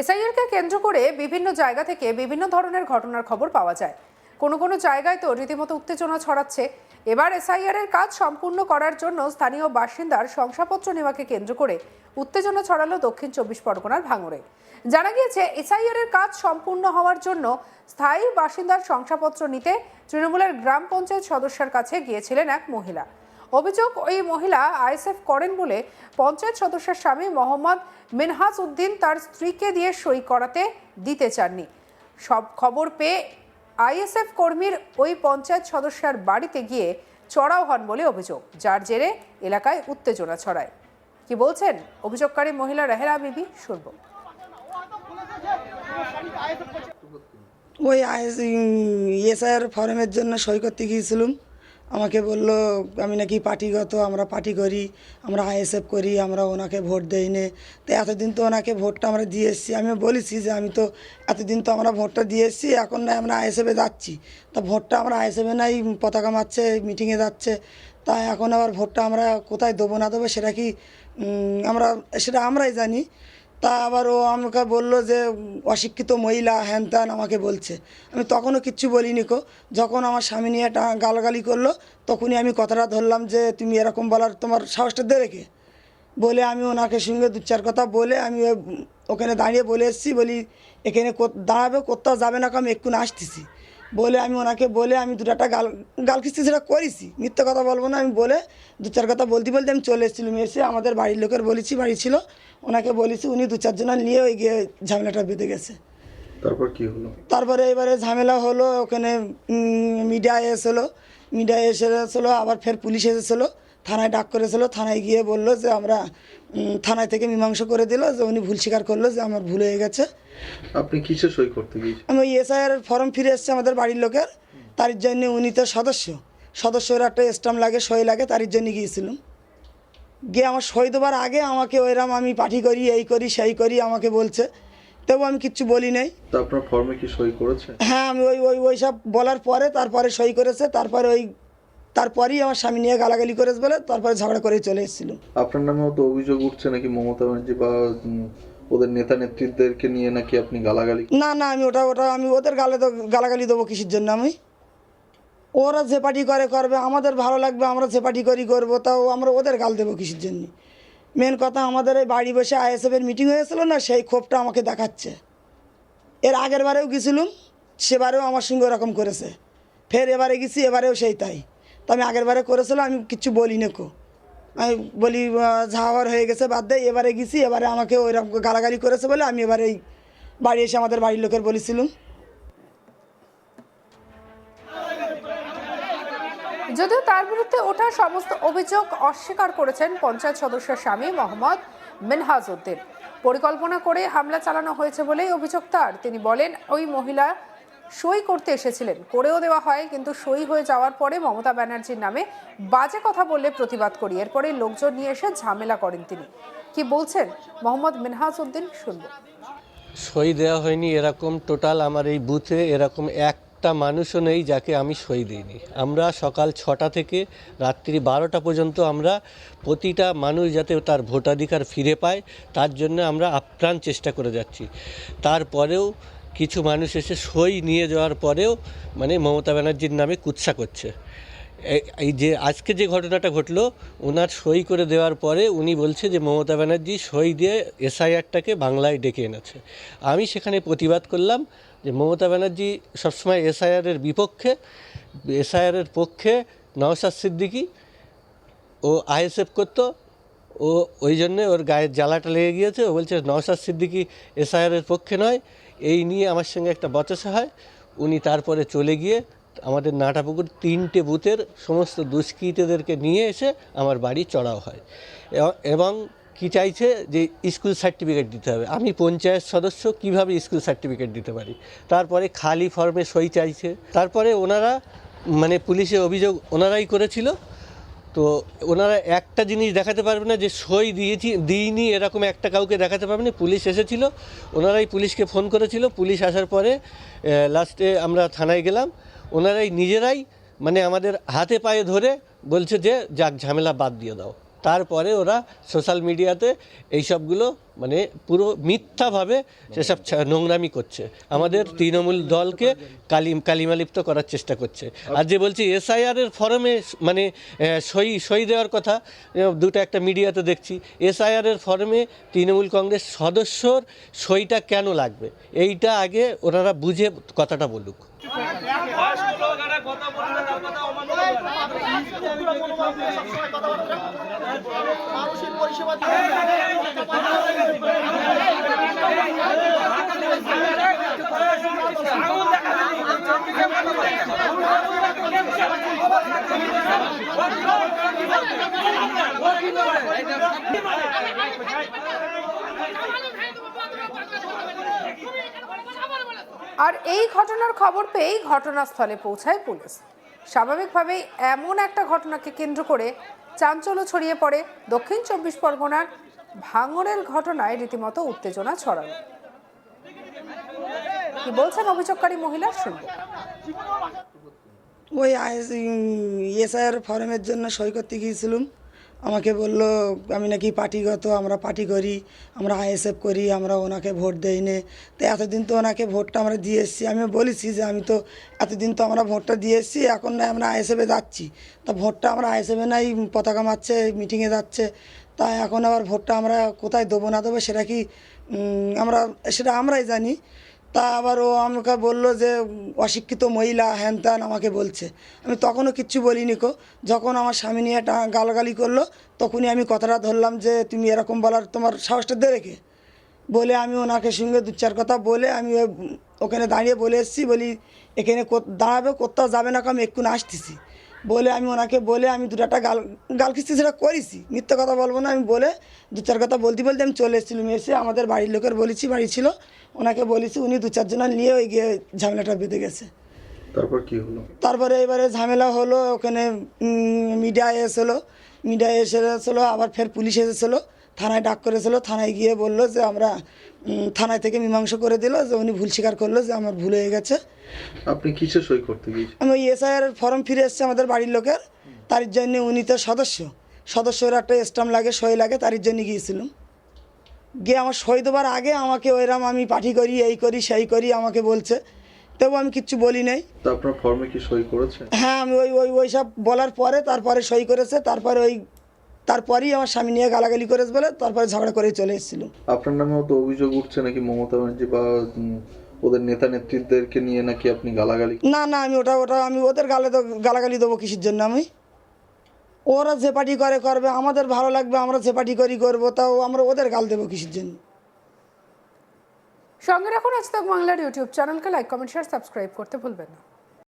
এসআইআরকে কেন্দ্র করে বিভিন্ন জায়গা থেকে বিভিন্ন ধরনের ঘটনার খবর পাওয়া যায়। কোনো কোনো জায়গায় তো রীতিমতো উত্তেজনা ছড়াচ্ছে। এবার এসআইআর এর কাজ সম্পূর্ণ করার জন্য স্থানীয় বাসিন্দার শংসাপত্র নেওয়াকে কেন্দ্র করে উত্তেজনা ছড়ালো দক্ষিণ 24 পরগনার ভাঙড়ে। জানা গিয়েছে, এসআইআর এর কাজ সম্পূর্ণ হওয়ার জন্য স্থায়ী বাসিন্দার শংসাপত্র নিতে তৃণমূলের গ্রাম পঞ্চায়েত সদস্যের কাছে গিয়েছিলেন এক মহিলা। অভিযোগ, ওই মহিলা আইএসএফ করেন বলে পঞ্চায়েত সদস্যের স্বামী মোহাম্মদ মিনহাজ উদ্দিন তার স্ত্রীকে দিয়ে সই করাতে দিতে চাননি। সব খবর পেয়ে আইএসএফ কর্মীর ওই পঞ্চায়েত সদস্যার বাড়িতে গিয়ে চড়াও হন বলে অভিযোগ, যার জেরে এলাকায় উত্তেজনা ছড়ায়। কি বলছেন অভিযোগকারী মহিলা রেহেরা বিবি, শুনব। ওই এসআইআর ফর্মের জন্য সই করতে গিয়েছিলাম। আমাকে বলল আমি নাকি পার্টিগত, আমরা পার্টি করি, আমরা আইএসএফ করি, আমরা ওনাকে ভোট দেই নে। তো এতদিন তো ওনাকে ভোটটা আমরা দিয়ে এসেছি। আমি বলেছি যে আমি তো এতদিন তো আমরা ভোটটা দিয়ে এসেছি, এখন না আমরা আইএসএফে যাচ্ছি। তা ভোটটা আমরা আইএসএফে নাই, পতাকা মারছে, মিটিংয়ে যাচ্ছে। তা এখন আবার ভোটটা আমরা কোথায় দেবো না দেবো সেটা আমরাই জানি। তা আবার ও আমাকে বললো যে অশিক্ষিত মহিলা হ্যান ত্যান আমাকে বলছে। আমি তখনও কিচ্ছু বলিনি কো। যখন আমার স্বামী নিয়ে গালাগালি করলো তখনই আমি কথাটা ধরলাম যে তুমি এরকম বলার তোমার সাহসটা দে রেখে বলে আমি ওনাকে সঙ্গে দু চার কথা বলে আমি ওখানে দাঁড়িয়ে বলে এসেছি, বলি এখানে দাঁড়াবে, কোথাও যাবে না, আমি এক্ষুনি আসতেছি বলে আমি ওনাকে বলে আমি দুটা গাল খিস্তি সেটা করেছি, মিথ্যে কথা বলবো না। আমি বলে দু চার কথা বলতে বলতে আমি চলে এসেছিলাম। এসে আমাদের বাড়ির লোকের বলেছি, বাড়ি ছিল, ওনাকে বলেছি, উনি দু চারজনা নিয়ে ওই গিয়ে ঝামেলাটা বেঁধে গেছে। তারপর কি হলো? তারপরে এবারে ঝামেলা হলো, ওখানে মিডিয়া এসেছিলো, আবার ফের পুলিশ এসেছিলো, থানায় ডাক করেছিল। থানায় গিয়ে বললো যে আমরা থানায় থেকে মীমাংসা করে দিল, যে উনি ভুল স্বীকার করলো যে আমার ভুল হয়ে গেছে। আপনি কিসে সই করতে গিয়েছেন? আমি ওই এসআইআর ফর্ম ফিরে এসছে আমাদের বাড়ির লোকের, তার জন্য উনি তো সদস্যর একটা স্ট্যাম্প লাগে, সই লাগে, তার জন্য গিয়েছিলাম। গিয়ে আমার সই দেবার আগে আমাকে ওইরকম আমি পার্টি করি, এই করি সেই করি আমাকে বলছে, তবু আমি কিচ্ছু বলি নাই। তো আপনার ফর্মে কি সই করেছে? হ্যাঁ, আমি ওই সব বলার পরে তারপরে সই করেছে। তারপরেই আমার স্বামী নিয়ে গালাগালি করেছে বলে তারপরে ঝগড়া করে চলে এসেছিলাম। আপনার নামেও তো অভিযোগ উঠছে নাকি মমতা ব্যানার্জি বা ওদের নেতা নেত্রীদেরকে নিয়ে নাকি আপনি গালাগালি? না, আমি ওটা আমি ওদের গালাগালি দেবো কিসের জন্য? ওরা যে পার্টি করবে, আমাদের ভালো লাগবে, আমরা যে পার্টি করবো, তাও আমরা ওদের গাল দেবো কিসের জন্য? মেন কথা, আমাদের এই বাড়ি বসে আইএসএফের মিটিং হয়েছিল না, সেই ক্ষোভটা আমাকে দেখাচ্ছে। এর আগের বারেও গেছিলাম, সেবারেও আমার সঙ্গে ওরকম করেছে। ফের এবারে গেছি, এবারেও সেই তাই। তো আমি আগের বারে করেছিলাম, আমি কিচ্ছু বলি না কো। আমি বলি ঝাওয়ার হয়ে গেছে, বাদ দেয়। এবারে গেছি, এবারে আমাকে ওইরকম গালাগালি করেছে বলে আমি এবারে বাড়ি এসে আমাদের বাড়ির লোকের বলেছিলাম। যদিও তার বিরুদ্ধে ওঠা সমস্ত অভিযোগ অস্বীকার করেছেন পঞ্চায়েত সদস্যের স্বামী মোহাম্মদ মিনহাজ উদ্দিন। পরিকল্পনা করে হামলা চালানো হয়েছে বলেই অভিযোগ তার। তিনি বলেন, ওই মহিলা সই করতে এসেছিলেন, করেও দেওয়া হয়, কিন্তু সই হয়ে যাওয়ার পরে মমতা ব্যানার্জির নামে বাজে কথা বললে প্রতিবাদ করি। এরপরে লোকজন নিয়ে এসে ঝামেলা করেন তিনি। কি বলছেন মোহাম্মদ মিনহাজ উদ্দিন, শুনব। সই দেওয়া হয়নি এরকম টোটাল আমার এই বুথে এরকম একটা মানুষও নেই যাকে আমি সই দিইনি। আমরা সকাল 6টা থেকে রাত্রি 12টা পর্যন্ত আমরা প্রতিটা মানুষ যাতে তার ভোটাধিকার ফিরে পায় তার জন্য আমরা আপ্রাণ চেষ্টা করে যাচ্ছি। তারপরেও কিছু মানুষ এসে সই নিয়ে যাওয়ার পরেও মানে মমতা ব্যানার্জির নামে কুৎসা করছে। এই যে আজকে যে ঘটনাটা ঘটলো, ওনার সই করে দেওয়ার পরে উনি বলছে যে মমতা ব্যানার্জি সই দিয়ে এসআইআরটাকে বাংলায় ডেকে এনেছে। আমি সেখানে প্রতিবাদ করলাম যে মমতা ব্যানার্জি সবসময় এসআইআরের বিপক্ষে, এসআইআরের পক্ষে নওশাদ সিদ্দিকী ও আইএসএফ করতো, ও ওই জন্যে ওর গায়ের জ্বালাটা লেগে গিয়েছে। ও বলছে নওশাদ সিদ্দিকী এসআইআরের পক্ষে নয়। এই নিয়ে আমার সঙ্গে একটা বচসা হয়। উনি তারপরে চলে গিয়ে আমাদের নাটাপুকুর 3টে বুথের সমস্ত দুষ্কৃতীদেরকে নিয়ে এসে আমার বাড়ি চড়াও হয় এবং কি চাইছে যে স্কুল সার্টিফিকেট দিতে হবে। আমি পঞ্চায়েত সদস্য, কিভাবে স্কুল সার্টিফিকেট দিতে পারি? তারপরে খালি ফর্মে সই চাইছে। তারপরে ওনারা মানে পুলিশে অভিযোগ ওনারাই করেছিল। তো ওনারা একটা জিনিস দেখাতে পারবে না যে সই দিইনি, এরকম একটা কাউকে দেখাতে পারবে না। পুলিশ এসেছিল, ওনারাই পুলিশকে ফোন করেছিল। পুলিশ আসার পরে লাস্টে আমরা থানায় গেলাম। ওনারাই নিজেরাই মানে আমাদের হাতে পায়ে ধরে বলছে যে যাক ঝামেলা বাদ দিয়ে দাও। তারপরে ওরা সোশ্যাল মিডিয়াতে এইসবগুলো মানে পুরো মিথ্যাভাবে সেসব নোংরামি করছে, আমাদের তৃণমূল দলকে কালিমালিপ্ত করার চেষ্টা করছে। আর যে বলছি এসআইআর এর ফর্মে মানে সই দেওয়ার কথা, দুটো একটা মিডিয়াতে দেখছি এসআইআর এর ফর্মে তৃণমূল কংগ্রেস সদস্যর সইটা কেন লাগবে, এইটা আগে ওনারা বুঝে কথাটা বলুক। আর এই ঘটনার খবর পেয়েই ঘটনাস্থলে পৌঁছায় পুলিশ। স্বাভাবিকভাবেই এমন একটা ঘটনাকে কেন্দ্র করে চাঞ্চল্য ছড়িয়ে পড়ে দক্ষিণ 24 পরগনার ভাঙড়ের ঘটনায় রীতিমতো উত্তেজনা ছড়ালো। কি বলছেন অভিযোগকারী মহিলা, শুনব। ওই এসআইআর ফর্মের জন্য সই করতে গিয়েছিলাম, আমাকে বলল আমি নাকি পার্টিগত, আমরা পার্টি করি, আমরা আইএসএফ করি, আমরা ওনাকে ভোট দেই নে। তো এতদিন তো ওনাকে ভোটটা আমরা দিয়ে এসেছি, আমি বলেছি যে আমি তো এতদিন তো আমরা ভোটটা দিয়ে এসেছি, এখন না আমরা আইএসএফে যাচ্ছি, তা ভোটটা আমরা আইএসএফে নাই পতাকা মারছে, মিটিংয়ে যাচ্ছে, তা এখন আবার ভোটটা আমরা কোথায় দেবো না দেবো সেটা আমরাই জানি। তা আবার ও আমাকে বললো যে অশিক্ষিত মহিলা হ্যান ত্যান আমাকে বলছে, আমি তখনও কিচ্ছু বলিনি কো। যখন আমার স্বামী নিয়ে গালাগালি করলো তখনই আমি কথাটা ধরলাম যে তুমি এরকম বলার তোমার সাহসটা দে রেখে, বলে আমি ওনাকে সঙ্গে দু চার কথা বলে আমি ওখানে দাঁড়িয়ে বলে এসেছি, বলি এখানে দাঁড়াবে, কোথাও যাবে না, আমি এক্ষুনি আসতেছি বলে আমি ওনাকে বলে আমি দুটা গাল খিস্তি সেটা করেছি, মিথ্যে কথা বলবো না, আমি বলে দু চার কথা বলতে বলতে আমি চলে এসেছিলাম। এসে আমাদের বাড়ির লোকের বলেছি, বাড়ি ছিল, ওনাকে বলেছি, উনি দু চারজন নিয়ে ওই গিয়ে ঝামেলাটা বেঁধে গেছে। তারপর কি হলো? তারপরে এবারে ঝামেলা হলো, ওখানে মিডিয়া এসেছিলো, আবার ফের পুলিশ এসেছিলো, থানায় ডাক করেছিলো, থানায় গিয়ে বললো যে আমরা থানায় থেকে মীমাংসা করে দিল যে উনি ভুল স্বীকার করলো যে আমার ভুল হয়ে গেছে। আপনি কিসে সই করতে গিয়েছেন? আমি ওই এসআইআর ফর্ম ফিরে এসছে আমাদের বাড়ির লোকের, তার জন্য উনি তো সদস্যর একটা স্টাম্প লাগে, সই লাগে, তার জন্য গিয়েছিলাম। গিয়ে আমার সই দেওয়ার আগে আমাকে ওইরকম আমি পার্টি করি, এই করি সেই করি আমাকে বলছে, তবু আমি কিচ্ছু বলি নাই। তো আপনার ফর্মে কি সই করেছে? হ্যাঁ, আমি ওই সব বলার পরে তারপরে সই করেছে, তারপরেই আমার স্বামী নিয়ে গালাগালি করেছে বলে তারপরে ঝগড়া করে চলে এসেছিলাম। আপনার নামেও তো অভিযোগ উঠছে নাকি মমতা ব্যানার্জি বা ওদের নেতা নেত্রীদেরকে নিয়ে নাকি আপনি গালাগালি? না আমি ওটা আমি ওদের গালাগালি দেবো কিসের জন্য? আমি ওরা যে পার্টি করবে, আমাদের ভালো লাগবে, আমরা যে পার্টি করবো, তাও আমরা ওদের গাল দেবো কিসের জন্য? সঙ্গে রাখুন আজ তাক বাংলার ইউটিউব চ্যানেলকে, লাইক, কমেন্ট, শেয়ার, সাবস্ক্রাইব করতে ভুলবেন না।